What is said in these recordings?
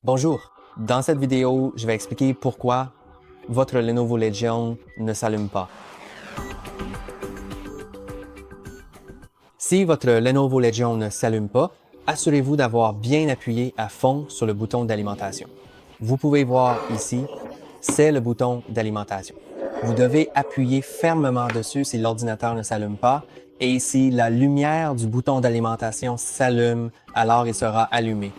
Bonjour, dans cette vidéo, je vais expliquer pourquoi votre Lenovo Legion ne s'allume pas. Si votre Lenovo Legion ne s'allume pas, assurez-vous d'avoir bien appuyé à fond sur le bouton d'alimentation. Vous pouvez voir ici, c'est le bouton d'alimentation. Vous devez appuyer fermement dessus si l'ordinateur ne s'allume pas et si la lumière du bouton d'alimentation s'allume, alors il sera allumé.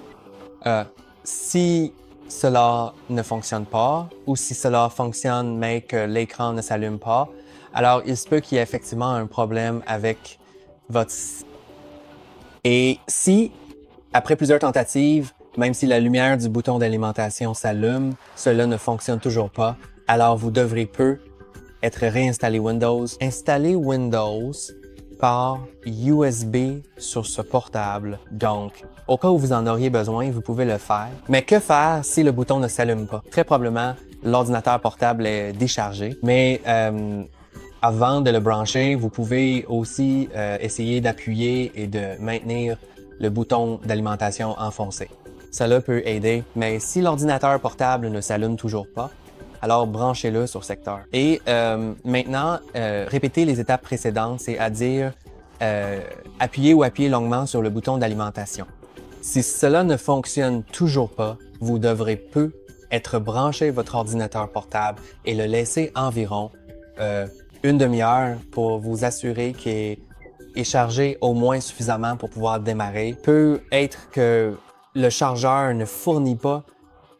Si cela ne fonctionne pas ou si cela fonctionne mais que l'écran ne s'allume pas, alors il se peut qu'il y ait effectivement un problème avec votre... Et si, après plusieurs tentatives, même si la lumière du bouton d'alimentation s'allume, cela ne fonctionne toujours pas, alors vous devrez être réinstallé Windows. Installer Windows par USB sur ce portable. Donc, au cas où vous en auriez besoin, vous pouvez le faire. Mais que faire si le bouton ne s'allume pas? Très probablement, l'ordinateur portable est déchargé. Mais avant de le brancher, vous pouvez aussi essayer d'appuyer et de maintenir le bouton d'alimentation enfoncé. Cela peut aider, mais si l'ordinateur portable ne s'allume toujours pas, alors branchez-le sur secteur. Et maintenant, répétez les étapes précédentes, c'est-à-dire appuyez longuement sur le bouton d'alimentation. Si cela ne fonctionne toujours pas, vous devrez être branché votre ordinateur portable et le laisser environ une demi-heure pour vous assurer qu'il est chargé au moins suffisamment pour pouvoir démarrer. Peut être que le chargeur ne fournit pas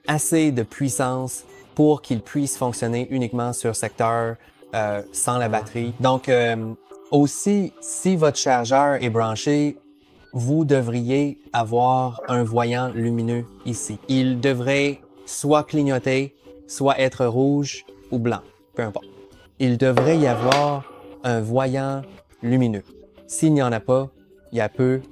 assez de puissance pour qu'il puisse fonctionner uniquement sur secteur sans la batterie. Donc, aussi, si votre chargeur est branché, vous devriez avoir un voyant lumineux ici. Il devrait soit clignoter, soit être rouge ou blanc, peu importe. Il devrait y avoir un voyant lumineux. S'il n'y en a pas, il peut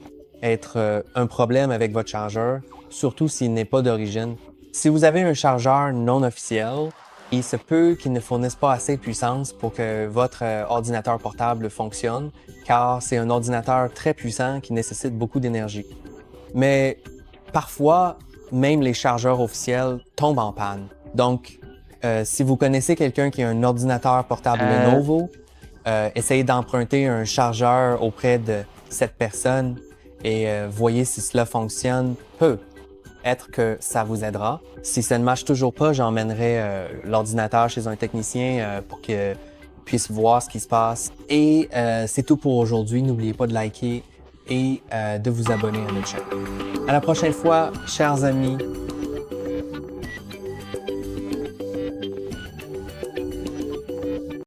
être un problème avec votre chargeur, surtout s'il n'est pas d'origine. Si vous avez un chargeur non officiel, il se peut qu'il ne fournisse pas assez de puissance pour que votre ordinateur portable fonctionne, car c'est un ordinateur très puissant qui nécessite beaucoup d'énergie. Mais parfois, même les chargeurs officiels tombent en panne. Donc, si vous connaissez quelqu'un qui a un ordinateur portable Lenovo, essayez d'emprunter un chargeur auprès de cette personne et voyez si cela fonctionne. Peut-être que ça vous aidera. Si ça ne marche toujours pas, j'emmènerai l'ordinateur chez un technicien pour qu'il puisse voir ce qui se passe. Et c'est tout pour aujourd'hui. N'oubliez pas de liker et de vous abonner à notre chaîne. À la prochaine fois, chers amis.